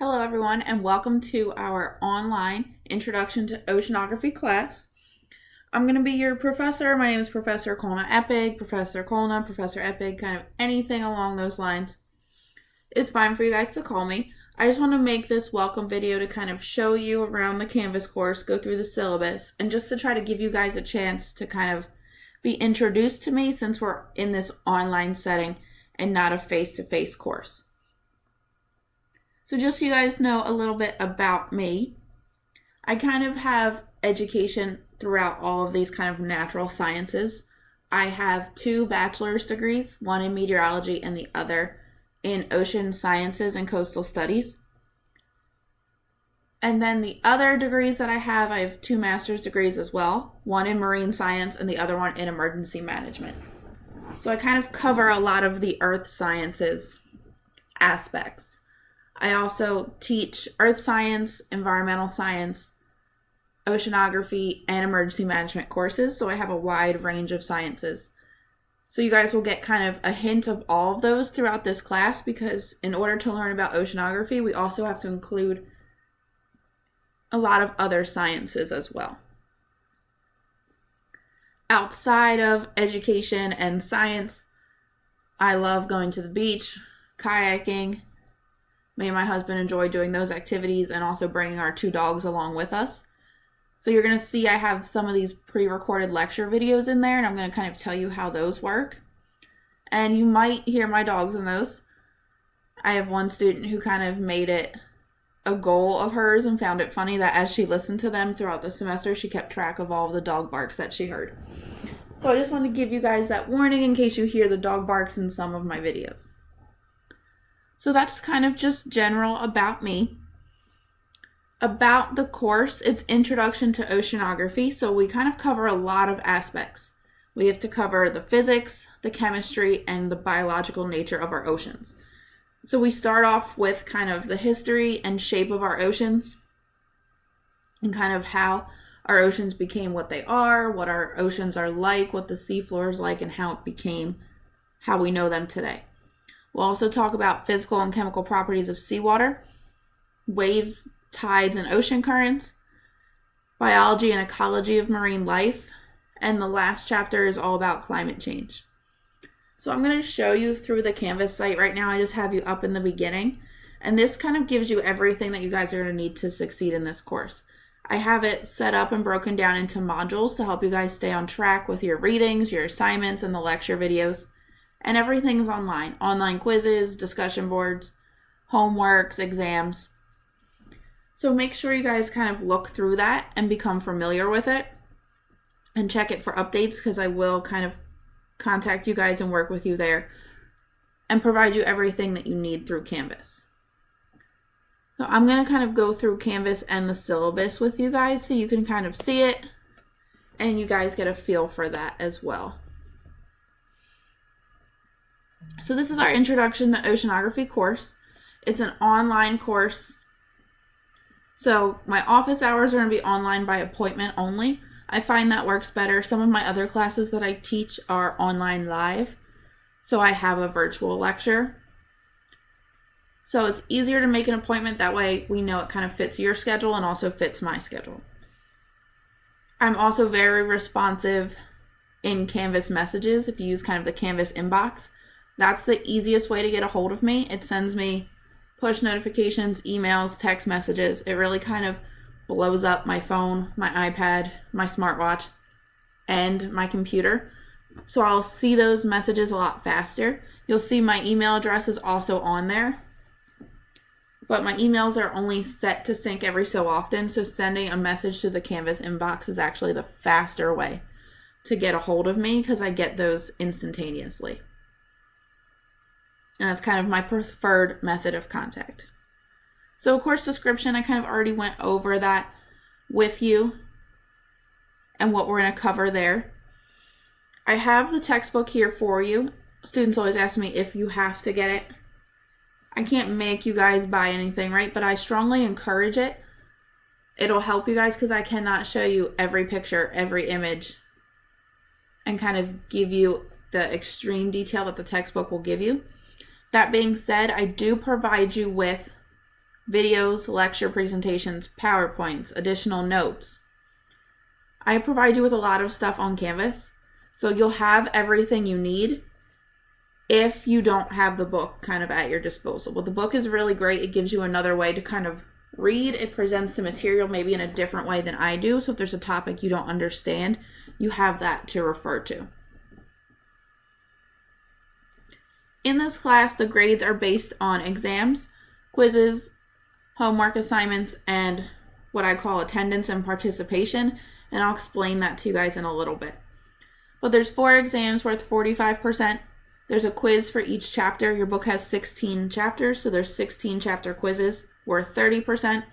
Hello everyone and welcome to our online Introduction to Oceanography class. I'm going to be your professor. My name is Professor Colna-Eppig, Professor Colna, Professor Eppig, kind of anything along those lines is fine for you guys to call me. I just want to make this welcome video to kind of show you around the Canvas course, go through the syllabus, and just to try to give you guys a chance to kind of be introduced to me since we're in this online setting and not a face-to-face course. So just so you guys know a little bit about me, I kind of have education throughout all of these kind of natural sciences. I have 2 bachelor's degrees, one in meteorology and the other in ocean sciences and coastal studies. And then the other degrees that I have 2 master's degrees as well, one in marine science and the other one in emergency management. So I kind of cover a lot of the earth sciences aspects. I also teach earth science, environmental science, oceanography, and emergency management courses, so I have a wide range of sciences. So you guys will get kind of a hint of all of those throughout this class, because in order to learn about oceanography, we also have to include a lot of other sciences as well. Outside of education and science, I love going to the beach, kayaking. Me and my husband enjoy doing those activities and also bringing our 2 dogs along with us. So you're going to see I have some of these pre-recorded lecture videos in there, and I'm going to kind of tell you how those work. And you might hear my dogs in those. I have one student who kind of made it a goal of hers and found it funny that as she listened to them throughout the semester, she kept track of all of the dog barks that she heard. So I just wanted to give you guys that warning in case you hear the dog barks in some of my videos. So that's kind of just general about me. About the course, it's Introduction to Oceanography, so we kind of cover a lot of aspects. We have to cover the physics, the chemistry, and the biological nature of our oceans. So we start off with kind of the history and shape of our oceans, and kind of how our oceans became what they are, what our oceans are like, what the seafloor is like, and how it became how we know them today. We'll also talk about physical and chemical properties of seawater, waves, tides, and ocean currents, biology and ecology of marine life, and the last chapter is all about climate change. So I'm going to show you through the Canvas site right now. I just have you up in the beginning, and this kind of gives you everything that you guys are going to need to succeed in this course. I have it set up and broken down into modules to help you guys stay on track with your readings, your assignments, and the lecture videos. And everything's online. Online quizzes, discussion boards, homeworks, exams. So make sure you guys kind of look through that and become familiar with it. And check it for updates, because I will kind of contact you guys and work with you there. And provide you everything that you need through Canvas. So I'm going to kind of go through Canvas and the syllabus with you guys so you can kind of see it. And you guys get a feel for that as well. So this is our Introduction to Oceanography course. It's an online course. So my office hours are going to be online by appointment only. I find that works better. Some of my other classes that I teach are online live. So I have a virtual lecture. So it's easier to make an appointment. That way we know it kind of fits your schedule and also fits my schedule. I'm also very responsive in Canvas messages. If you use kind of the Canvas inbox, that's the easiest way to get a hold of me. It sends me push notifications, emails, text messages. It really kind of blows up my phone, my iPad, my smartwatch, and my computer. So I'll see those messages a lot faster. You'll see my email address is also on there. But my emails are only set to sync every so often. So sending a message to the Canvas inbox is actually the faster way to get a hold of me, because I get those instantaneously. And that's kind of my preferred method of contact. So course description, I kind of already went over that with you and what we're going to cover there. I have the textbook here for you. Students always ask me if you have to get it. I can't make you guys buy anything, right? But I strongly encourage it. It'll help you guys, because I cannot show you every picture, every image, and kind of give you the extreme detail that the textbook will give you. That being said, I do provide you with videos, lecture presentations, PowerPoints, additional notes. I provide you with a lot of stuff on Canvas, so you'll have everything you need if you don't have the book kind of at your disposal. But the book is really great. It gives you another way to kind of read. It presents the material maybe in a different way than I do. So if there's a topic you don't understand, you have that to refer to. In this class, the grades are based on exams, quizzes, homework assignments, and what I call attendance and participation. And I'll explain that to you guys in a little bit. But there's 4 exams worth 45%. There's a quiz for each chapter. Your book has 16 chapters, so there's 16 chapter quizzes worth 30%.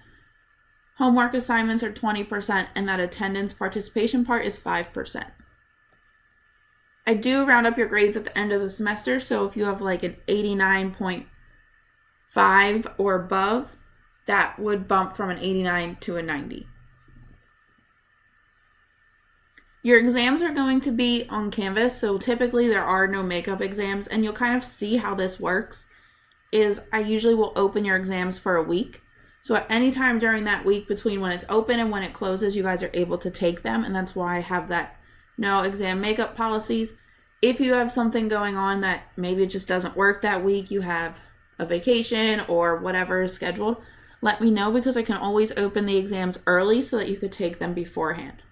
Homework assignments are 20%, and that attendance participation part is 5%. I do round up your grades at the end of the semester, so if you have like an 89.5 or above, that would bump from an 89 to a 90. Your exams are going to be on Canvas, so typically there are no makeup exams, and you'll kind of see how this works is I usually will open your exams for a week. So at any time during that week between when it's open and when it closes, you guys are able to take them, and that's why I have that no exam makeup policies. If you have something going on that maybe it just doesn't work that week, you have a vacation or whatever is scheduled, let me know because I can always open the exams early so that you could take them beforehand.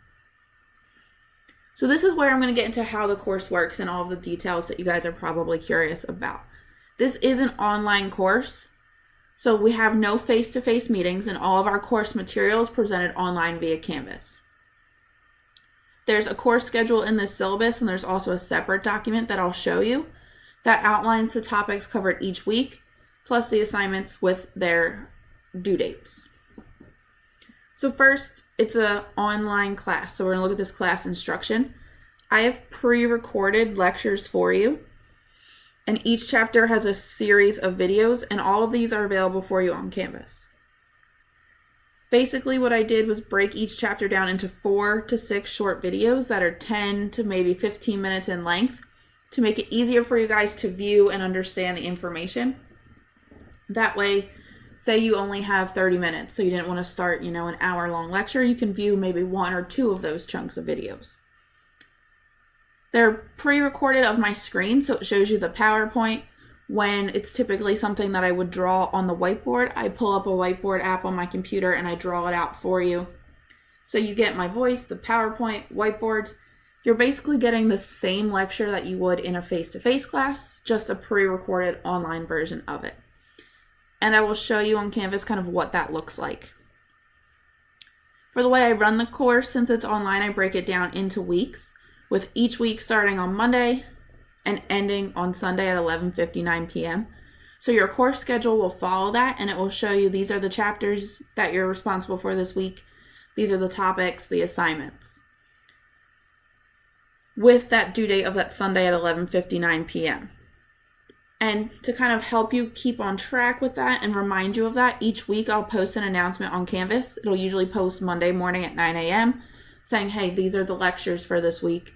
So this is where I'm going to get into how the course works and all of the details that you guys are probably curious about. This is an online course, so we have no face-to-face meetings, and all of our course materials presented online via Canvas. There's a course schedule in this syllabus, and there's also a separate document that I'll show you that outlines the topics covered each week, plus the assignments with their due dates. So first, it's an online class. So we're going to look at this class instruction. I have pre-recorded lectures for you, and each chapter has a series of videos, and all of these are available for you on Canvas. Basically, what I did was break each chapter down into 4 to 6 short videos that are 10 to maybe 15 minutes in length to make it easier for you guys to view and understand the information. That way, say you only have 30 minutes, so you didn't want to start, an hour-long lecture, you can view maybe 1 or 2 of those chunks of videos. They're pre-recorded of my screen, so it shows you the PowerPoint. When it's typically something that I would draw on the whiteboard, I pull up a whiteboard app on my computer and I draw it out for you. So you get my voice, the PowerPoint, whiteboards. You're basically getting the same lecture that you would in a face-to-face class, just a pre-recorded online version of it. And I will show you on Canvas kind of what that looks like. For the way I run the course, since it's online, I break it down into weeks, with each week starting on Monday and ending on Sunday at 11:59 p.m. So your course schedule will follow that, and it will show you these are the chapters that you're responsible for this week. These are the topics, the assignments, with that due date of that Sunday at 11:59 p.m. And to kind of help you keep on track with that and remind you of that, each week I'll post an announcement on Canvas. It'll usually post Monday morning at 9 a.m. saying, hey, these are the lectures for this week.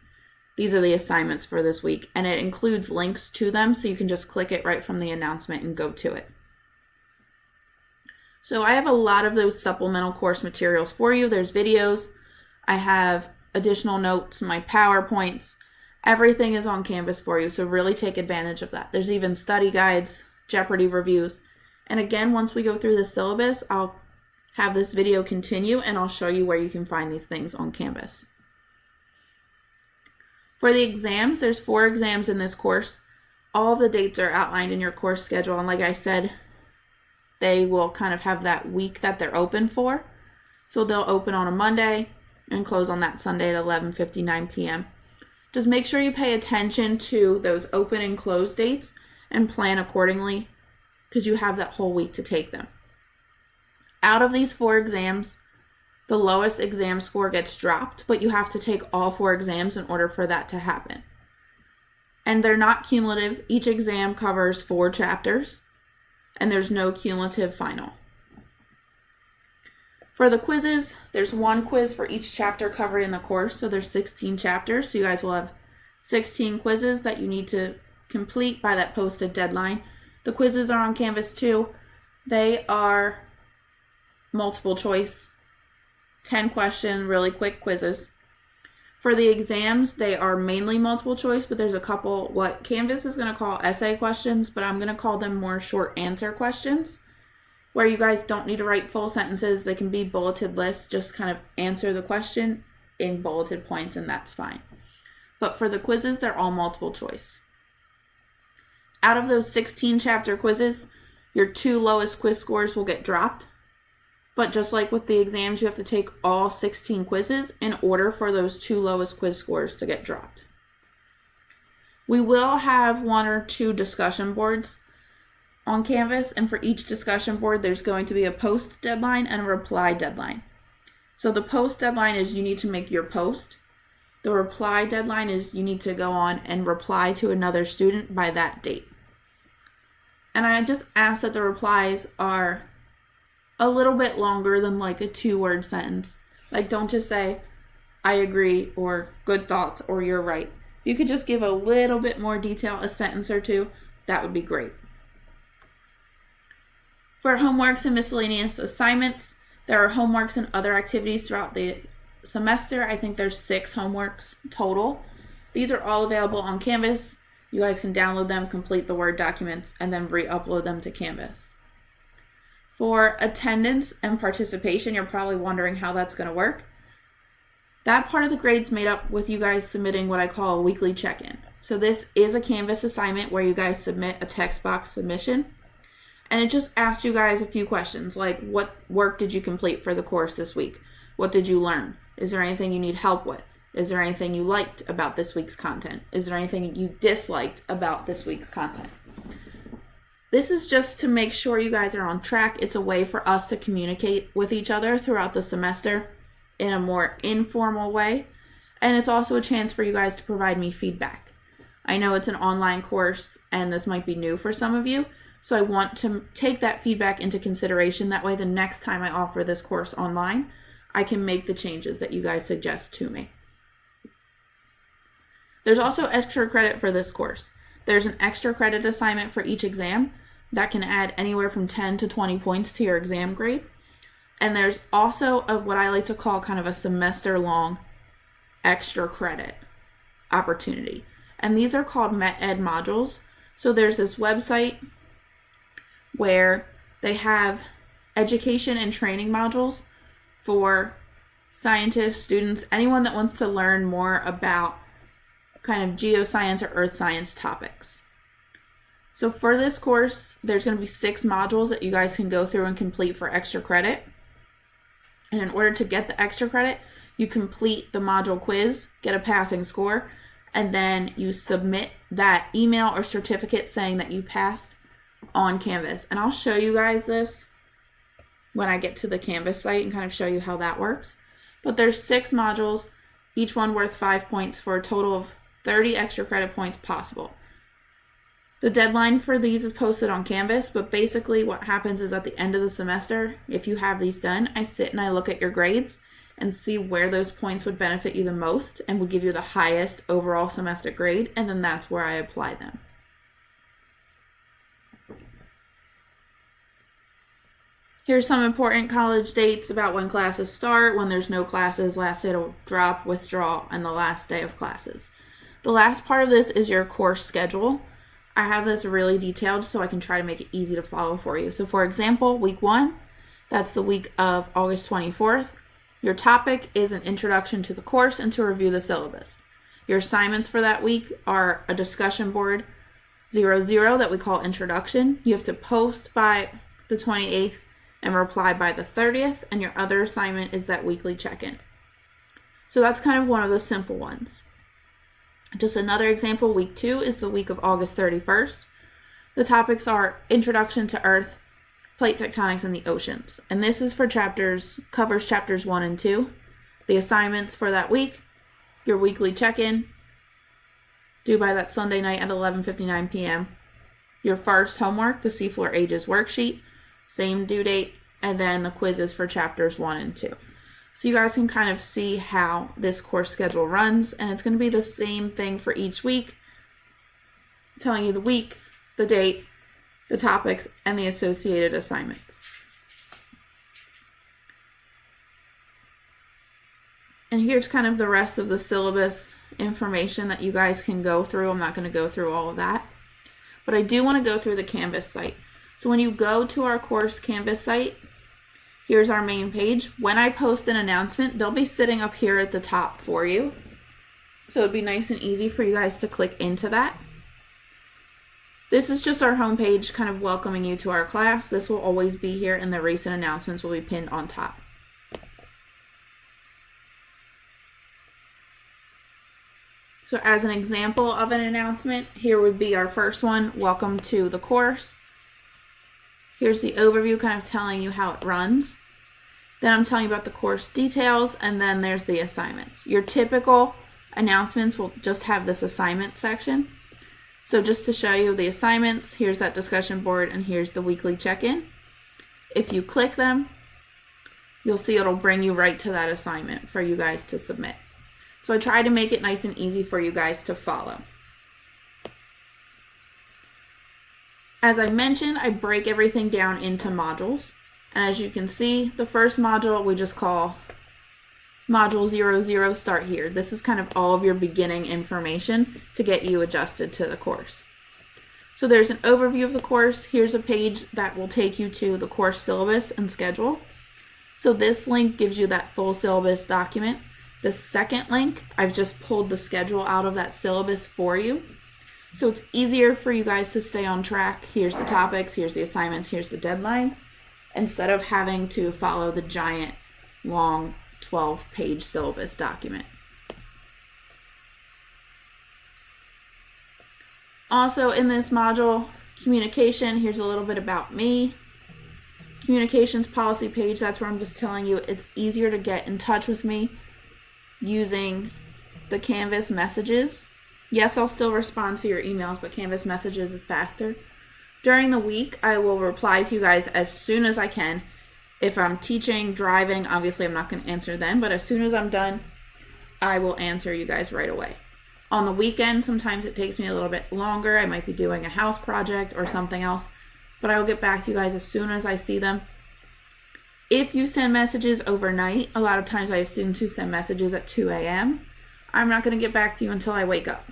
These are the assignments for this week. And it includes links to them, so you can just click it right from the announcement and go to it. So I have a lot of those supplemental course materials for you. There's videos. I have additional notes, my PowerPoints. Everything is on Canvas for you, so really take advantage of that. There's even study guides, Jeopardy reviews. And again, once we go through the syllabus, I'll have this video continue and I'll show you where you can find these things on Canvas. For the exams, there's 4 exams in this course. All of the dates are outlined in your course schedule, and like I said, they will kind of have that week that they're open for. So they'll open on a Monday and close on that Sunday at 11:59 p.m. Just make sure you pay attention to those open and close dates and plan accordingly, because you have that whole week to take them. Out of these 4 exams, the lowest exam score gets dropped, but you have to take all 4 exams in order for that to happen. And they're not cumulative. Each exam covers 4 chapters, and there's no cumulative final. For the quizzes, there's 1 quiz for each chapter covered in the course, so there's 16 chapters, so you guys will have 16 quizzes that you need to complete by that posted deadline. The quizzes are on Canvas too. They are multiple choice, 10 question, really quick quizzes. For the exams, they are mainly multiple choice, but there's a couple what Canvas is going to call essay questions, but I'm going to call them more short answer questions, where you guys don't need to write full sentences. They can be bulleted lists, just kind of answer the question in bulleted points, and that's fine. But for the quizzes, they're all multiple choice. Out of those 16 chapter quizzes, your 2 lowest quiz scores will get dropped. But just like with the exams, you have to take all 16 quizzes in order for those 2 lowest quiz scores to get dropped. We will have 1 or 2 discussion boards on Canvas, and for each discussion board, there's going to be a post deadline and a reply deadline. So the post deadline is you need to make your post. The reply deadline is you need to go on and reply to another student by that date. And I just ask that the replies are a little bit longer than like a 2-word sentence. Like, don't just say, I agree, or good thoughts, or you're right. If you could just give a little bit more detail, a sentence or 2, that would be great. For homeworks and miscellaneous assignments, there are homeworks and other activities throughout the semester. I think there's 6 homeworks total. These are all available on Canvas. You guys can download them, complete the Word documents, and then re-upload them to Canvas. For attendance and participation, you're probably wondering how that's going to work. That part of the grade's made up with you guys submitting what I call a weekly check-in. So this is a Canvas assignment where you guys submit a text box submission. And it just asks you guys a few questions, like what work did you complete for the course this week? What did you learn? Is there anything you need help with? Is there anything you liked about this week's content? Is there anything you disliked about this week's content? This is just to make sure you guys are on track. It's a way for us to communicate with each other throughout the semester in a more informal way. And it's also a chance for you guys to provide me feedback. I know it's an online course and this might be new for some of you, so I want to take that feedback into consideration. That way the next time I offer this course online, I can make the changes that you guys suggest to me. There's also extra credit for this course. There's an extra credit assignment for each exam that can add anywhere from 10 to 20 points to your exam grade. And there's also what I like to call kind of a semester-long extra credit opportunity. And these are called MET-Ed modules. So there's this website where they have education and training modules for scientists, students, anyone that wants to learn more about kind of geoscience or earth science topics. So for this course, there's going to be 6 modules that you guys can go through and complete for extra credit. And in order to get the extra credit, you complete the module quiz, get a passing score, and then you submit that email or certificate saying that you passed on Canvas. And I'll show you guys this when I get to the Canvas site and kind of show you how that works. But there's 6 modules, each one worth 5 points for a total of 30 extra credit points possible. The deadline for these is posted on Canvas, but basically what happens is at the end of the semester, if you have these done, I sit and I look at your grades and see where those points would benefit you the most and would give you the highest overall semester grade, and then that's where I apply them. Here's some important college dates about when classes start, when there's no classes, last day to drop, withdraw, and the last day of classes. The last part of this is your course schedule. I have this really detailed so I can try to make it easy to follow for you. So for example, week 1, that's the week of August 24th. Your topic is an introduction to the course and to review the syllabus. Your assignments for that week are a discussion board 00 that we call introduction. You have to post by the 28th and reply by the 30th, and your other assignment is that weekly check-in. So that's kind of one of the simple ones. Just another example, week 2 is the week of August 31st. The topics are Introduction to Earth, Plate Tectonics, and the Oceans. And this is for covers chapters 1 and 2. The assignments for that week, your weekly check-in, due by that Sunday night at 11:59 p.m. Your first homework, the Seafloor Ages worksheet, same due date, and then the quizzes for chapters 1 and 2. So you guys can kind of see how this course schedule runs, and it's going to be the same thing for each week, telling you the week, the date, the topics, and the associated assignments. And here's kind of the rest of the syllabus information that you guys can go through. I'm not going to go through all of that, but I do want to go through the Canvas site. So when you go to our course Canvas site, here's our main page. When I post an announcement, they'll be sitting up here at the top for you. So it'd be nice and easy for you guys to click into that. This is just our homepage kind of welcoming you to our class. This will always be here, and the recent announcements will be pinned on top. So as an example of an announcement, here would be our first one, welcome to the course. Here's the overview kind of telling you how it runs. Then I'm telling you about the course details, and then there's the assignments. Your typical announcements will just have this assignment section. So just to show you the assignments, here's that discussion board, and here's the weekly check-in. If you click them, you'll see it'll bring you right to that assignment for you guys to submit. So I try to make it nice and easy for you guys to follow. As I mentioned, I break everything down into modules. And as you can see, the first module we just call Module 00, start here. This is kind of all of your beginning information to get you adjusted to the course. So there's an overview of the course. Here's a page that will take you to the course syllabus and schedule. So this link gives you that full syllabus document. The second link, I've just pulled the schedule out of that syllabus for you. So it's easier for you guys to stay on track. Here's the topics, here's the assignments, here's the deadlines, instead of having to follow the giant, long 12-page syllabus document. Also in this module, communication, here's a little bit about me. Communications policy page, that's where I'm just telling you it's easier to get in touch with me using the Canvas messages. Yes, I'll still respond to your emails, but Canvas messages is faster. During the week, I will reply to you guys as soon as I can. If I'm teaching, driving, obviously I'm not going to answer then, but as soon as I'm done, I will answer you guys right away. On the weekend, sometimes it takes me a little bit longer. I might be doing a house project or something else, but I will get back to you guys as soon as I see them. If you send messages overnight, a lot of times I have students who send messages at 2 a.m. I'm not going to get back to you until I wake up.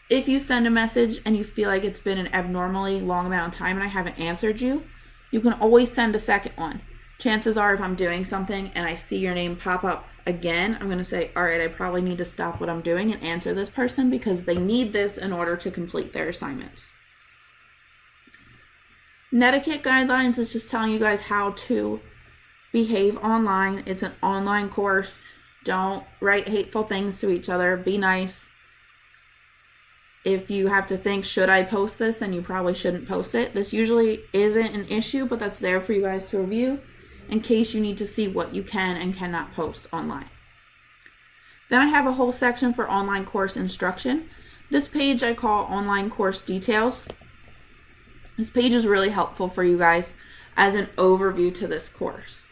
If you send a message and you feel like it's been an abnormally long amount of time and I haven't answered you, you can always send a second one. Chances are if I'm doing something and I see your name pop up again, I'm going to say, all right, I probably need to stop what I'm doing and answer this person because they need this in order to complete their assignments. Netiquette guidelines is just telling you guys how to behave online. It's an online course. Don't write hateful things to each other. Be nice. If you have to think, should I post this? And you probably shouldn't post it. This usually isn't an issue, but that's there for you guys to review in case you need to see what you can and cannot post online. Then I have a whole section for online course instruction. This page I call online course details. This page is really helpful for you guys as an overview to this course.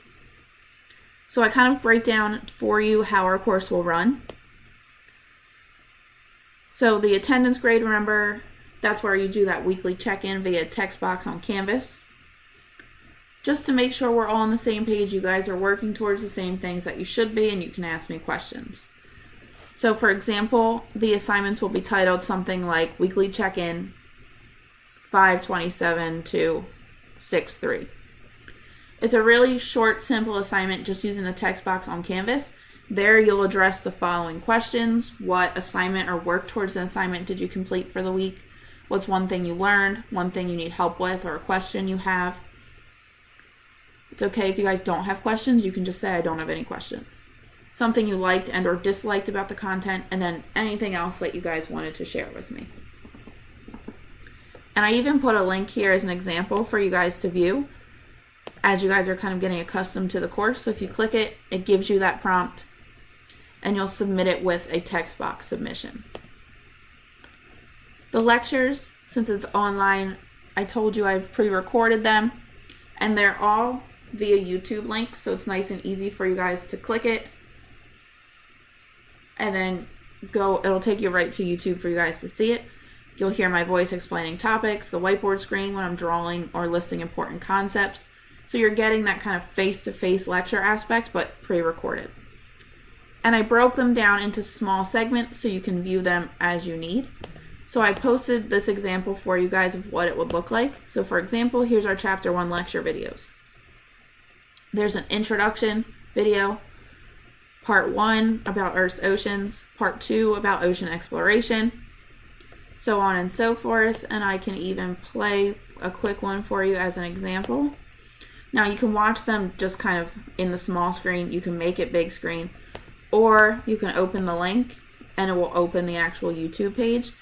So I kind of break down for you how our course will run. So the attendance grade, remember, that's where you do that weekly check-in via text box on Canvas. Just to make sure we're all on the same page, you guys are working towards the same things that you should be, and you can ask me questions. So for example, the assignments will be titled something like weekly check-in 5/27 to 6/3. It's a really short, simple assignment just using the text box on Canvas. There you'll address the following questions. What assignment or work towards an assignment did you complete for the week? What's one thing you learned? One thing you need help with or a question you have? It's okay if you guys don't have questions. You can just say, I don't have any questions. Something you liked and or disliked about the content, and then anything else that you guys wanted to share with me. And I even put a link here as an example for you guys to view as you guys are kind of getting accustomed to the course. So if you click it, it gives you that prompt and you'll submit it with a text box submission. The lectures, since it's online, I told you I've pre-recorded them and they're all via YouTube link, so it's nice and easy for you guys to click it and then it'll take you right to YouTube for you guys to see it. You'll hear my voice explaining topics, the whiteboard screen when I'm drawing or listing important concepts. So you're getting that kind of face-to-face lecture aspect, but pre-recorded. And I broke them down into small segments so you can view them as you need. So I posted this example for you guys of what it would look like. So for example, here's our chapter 1 lecture videos. There's an introduction video, part 1 about Earth's oceans, part 2 about ocean exploration, so on and so forth. And I can even play a quick one for you as an example. Now you can watch them just kind of in the small screen. You can make it big screen, or you can open the link and it will open the actual YouTube page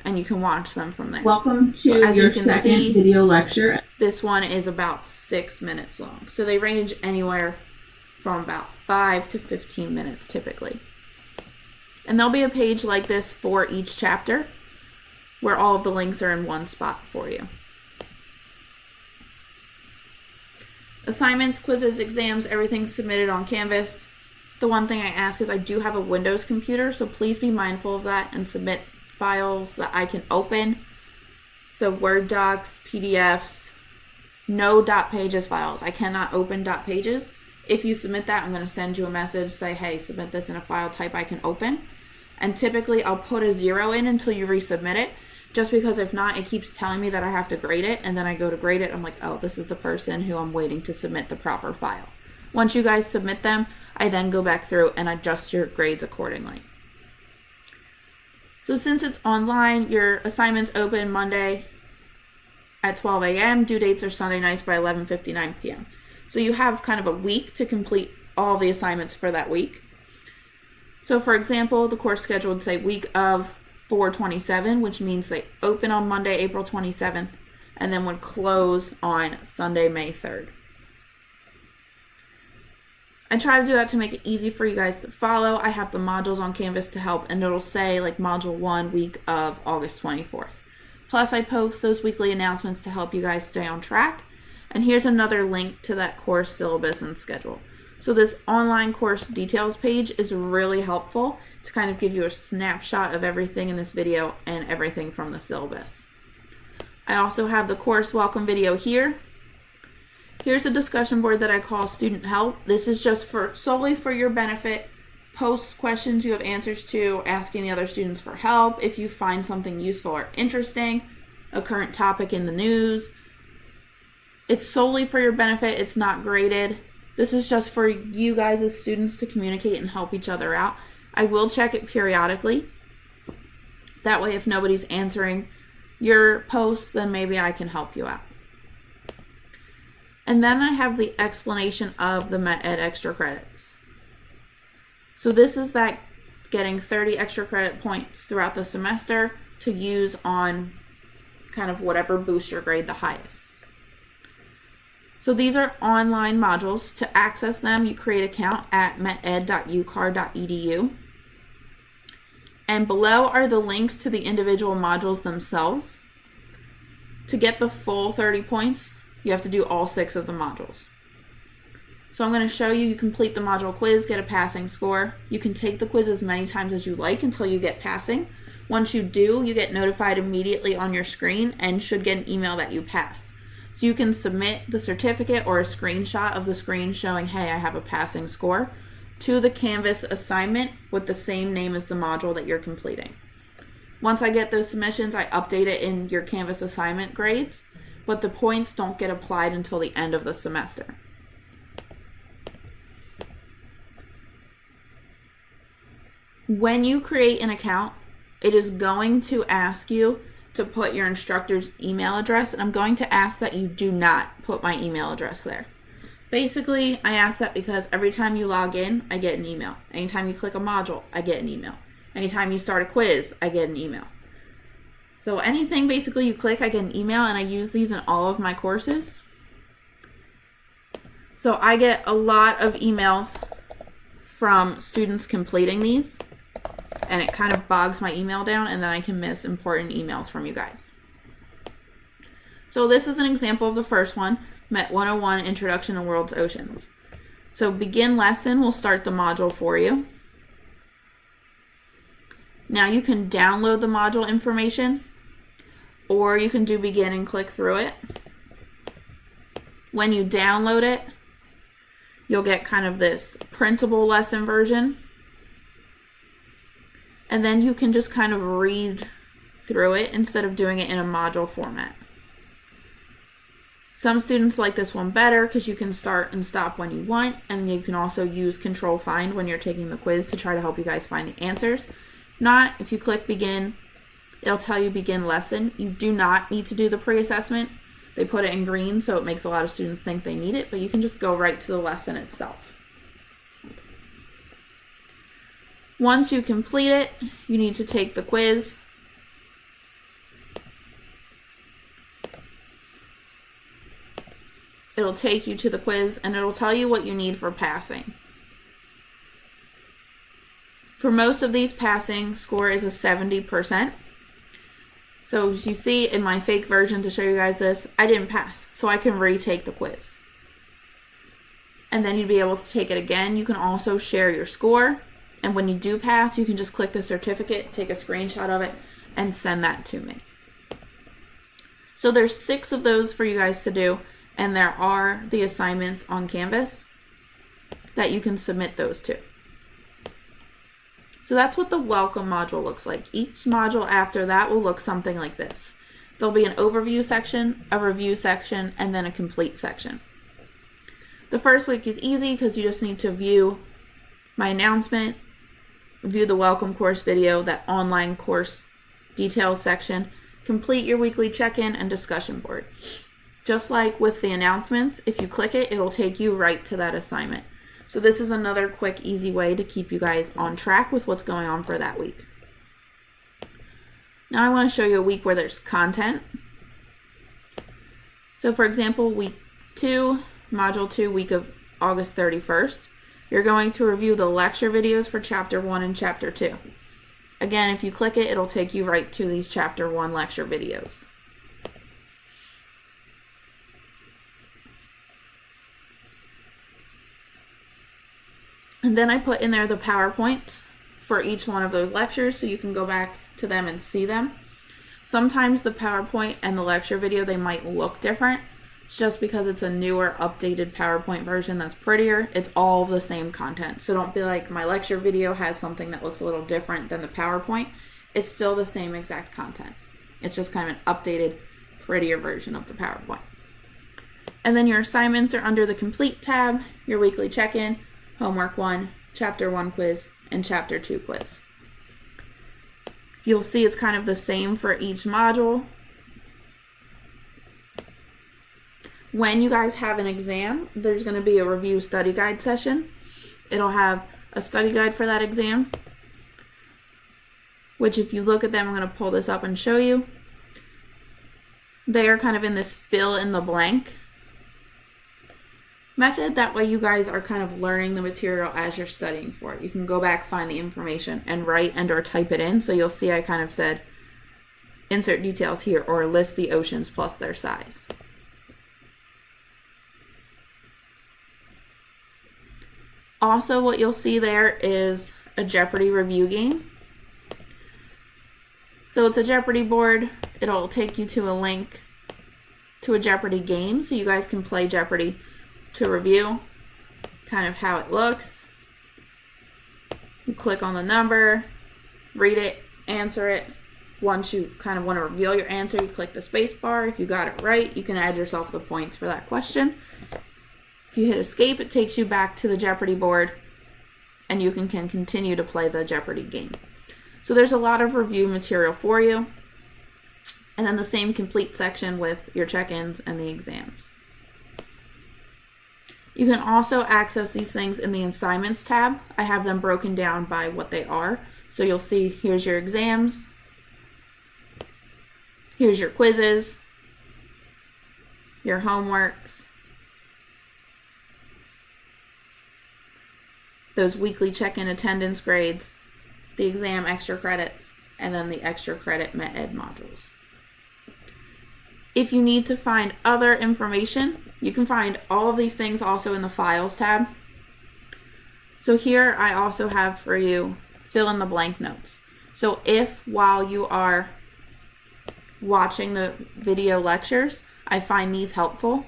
and you can watch them from there. Welcome to your second video lecture. This one is about 6 minutes long. So they range anywhere from about 5 to 15 minutes typically. And there'll be a page like this for each chapter where all of the links are in one spot for you. Assignments, quizzes, exams, everything's submitted on Canvas. The one thing I ask is I do have a Windows computer, so please be mindful of that and submit files that I can open. So Word docs, PDFs, no dot pages files. I cannot open dot pages. If you submit that, I'm going to send you a message, say, hey, submit this in a file type I can open. And typically I'll put a 0 in until you resubmit it, just because if not, it keeps telling me that I have to grade it. And then I go to grade it. I'm like, oh, this is the person who I'm waiting to submit the proper file. Once you guys submit them, I then go back through and adjust your grades accordingly. So since it's online, your assignments open Monday at 12 a.m. Due dates are Sunday nights by 11:59 p.m. So you have kind of a week to complete all the assignments for that week. So for example, the course schedule would say week of 4/27, which means they open on Monday, April 27th, and then would close on Sunday, May 3rd. I try to do that to make it easy for you guys to follow. I have the modules on Canvas to help, and it'll say like module 1 week of August 24th. Plus I post those weekly announcements to help you guys stay on track. And here's another link to that course syllabus and schedule. So this online course details page is really helpful to kind of give you a snapshot of everything in this video and everything from the syllabus. I also have the course welcome video here. Here's a discussion board that I call student help. This is just solely for your benefit. Post questions you have answers to, asking the other students for help if you find something useful or interesting, a current topic in the news. It's solely for your benefit. It's not graded. This is just for you guys as students to communicate and help each other out. I will check it periodically. That way, if nobody's answering your posts, then maybe I can help you out. And then I have the explanation of the MET-Ed extra credits. So this is that getting 30 extra credit points throughout the semester to use on kind of whatever boosts your grade the highest. So these are online modules. To access them, you create an account at meted.ucar.edu. And below are the links to the individual modules themselves. To get the full 30 points, you have to do all 6 of the modules. So I'm going to show you, you complete the module quiz, get a passing score. You can take the quiz as many times as you like until you get passing. Once you do, you get notified immediately on your screen and should get an email that you passed. So you can submit the certificate or a screenshot of the screen showing, hey, I have a passing score, to the Canvas assignment with the same name as the module that you're completing. Once I get those submissions, I update it in your Canvas assignment grades, but the points don't get applied until the end of the semester. When you create an account, it is going to ask you to put your instructor's email address, and I'm going to ask that you do not put my email address there. Basically, I ask that because every time you log in, I get an email. Anytime you click a module, I get an email. Anytime you start a quiz, I get an email. So anything basically you click, I get an email, and I use these in all of my courses. So I get a lot of emails from students completing these, and it kind of bogs my email down, and then I can miss important emails from you guys. So this is an example of the first one, MET 101 Introduction to World's Oceans. So begin lesson will start the module for you. Now you can download the module information, or you can do begin and click through it. When you download it, you'll get kind of this printable lesson version. And then you can just kind of read through it instead of doing it in a module format. Some students like this one better because you can start and stop when you want, and you can also use Control Find when you're taking the quiz to try to help you guys find the answers. Not, if you click Begin, it'll tell you Begin Lesson. You do not need to do the pre-assessment. They put it in green, so it makes a lot of students think they need it, but you can just go right to the lesson itself. Once you complete it, you need to take the quiz. It'll take you to the quiz, and it'll tell you what you need for passing. For most of these, passing score is a 70%. So as you see in my fake version, to show you guys this, I didn't pass, so I can retake the quiz. And then you'd be able to take it again. You can also share your score, and when you do pass, you can just click the certificate, take a screenshot of it, and send that to me. So there's 6 of those for you guys to do. And there are the assignments on Canvas that you can submit those to. So that's what the welcome module looks like. Each module after that will look something like this. There'll be an overview section, a review section, and then a complete section. The first week is easy because you just need to view my announcement, view the welcome course video, that online course details section, complete your weekly check-in and discussion board. Just like with the announcements, if you click it, it'll take you right to that assignment. So this is another quick, easy way to keep you guys on track with what's going on for that week. Now I want to show you a week where there's content. So for example, week 2, module 2, week of August 31st, you're going to review the lecture videos for chapter 1 and chapter 2. Again, if you click it, it'll take you right to these chapter 1 lecture videos. And then I put in there the PowerPoints for each one of those lectures so you can go back to them and see them. Sometimes the PowerPoint and the lecture video, they might look different. It's just because it's a newer, updated PowerPoint version that's prettier. It's all the same content. So don't be like, my lecture video has something that looks a little different than the PowerPoint. It's still the same exact content. It's just kind of an updated, prettier version of the PowerPoint. And then your assignments are under the Complete tab, your weekly check-in, Homework 1, Chapter 1 quiz, and Chapter 2 quiz. You'll see it's kind of the same for each module. When you guys have an exam, there's going to be a review study guide session. It'll have a study guide for that exam, which if you look at them, I'm going to pull this up and show you. They are kind of in this fill in the blank method. That way you guys are kind of learning the material as you're studying for it. You can go back, find the information, and write and or type it in. So you'll see I kind of said insert details here or list the oceans plus their size. Also, what you'll see there is a Jeopardy review game. So it's a Jeopardy board. It'll take you to a link to a Jeopardy game so you guys can play Jeopardy to review kind of how it looks. You click on the number, read it, answer it. Once you kind of want to reveal your answer, you click the space bar. If you got it right, you can add yourself the points for that question. If you hit escape, it takes you back to the Jeopardy board and you can continue to play the Jeopardy game. So there's a lot of review material for you. And then the same complete section with your check-ins and the exams. You can also access these things in the assignments tab. I have them broken down by what they are. So you'll see here's your exams, here's your quizzes, your homeworks, those weekly check-in attendance grades, the exam extra credits, and then the extra credit Met Ed modules. If you need to find other information, you can find all of these things also in the Files tab. So here I also have for you fill in the blank notes. So if while you are watching the video lectures, I find these helpful,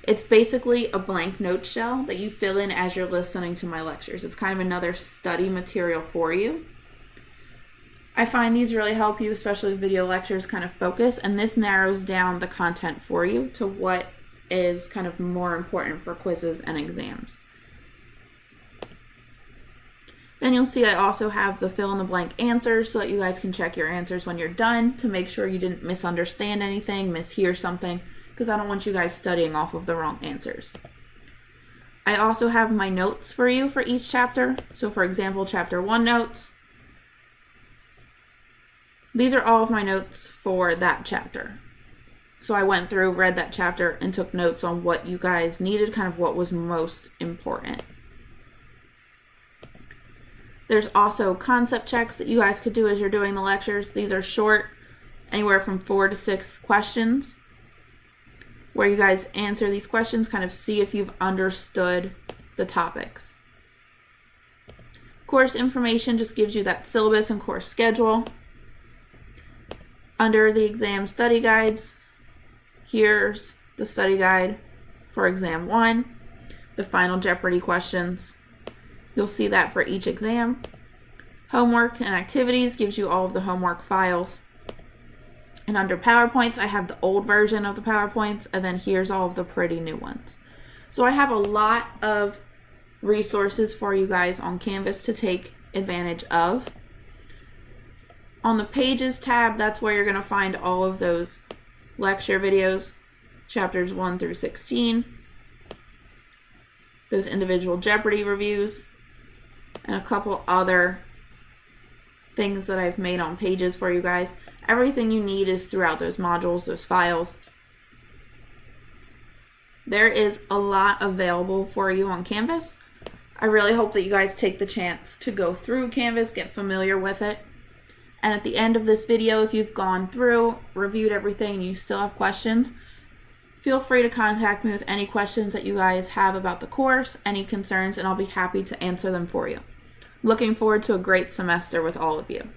it's basically a blank note shell that you fill in as you're listening to my lectures. It's kind of another study material for you. I find these really help you, especially with video lectures, kind of focus, and this narrows down the content for you to what is kind of more important for quizzes and exams. Then you'll see I also have the fill in the blank answers so that you guys can check your answers when you're done to make sure you didn't misunderstand anything, mishear something, because I don't want you guys studying off of the wrong answers. I also have my notes for you for each chapter. So for example, chapter 1 notes. These are all of my notes for that chapter. So I went through, read that chapter, and took notes on what you guys needed, kind of what was most important. There's also concept checks that you guys could do as you're doing the lectures. These are short, anywhere from 4 to 6 questions, where you guys answer these questions, kind of see if you've understood the topics. Course information just gives you that syllabus and course schedule. Under the exam study guides, here's the study guide for exam 1, the final Jeopardy questions. You'll see that for each exam. Homework and activities gives you all of the homework files. And under PowerPoints, I have the old version of the PowerPoints, and then here's all of the pretty new ones. So I have a lot of resources for you guys on Canvas to take advantage of. On the Pages tab, that's where you're going to find all of those lecture videos, chapters 1 through 16, those individual Jeopardy reviews, and a couple other things that I've made on Pages for you guys. Everything you need is throughout those modules, those files. There is a lot available for you on Canvas. I really hope that you guys take the chance to go through Canvas, get familiar with it. And at the end of this video, if you've gone through, reviewed everything, and you still have questions, feel free to contact me with any questions that you guys have about the course, any concerns, and I'll be happy to answer them for you. Looking forward to a great semester with all of you.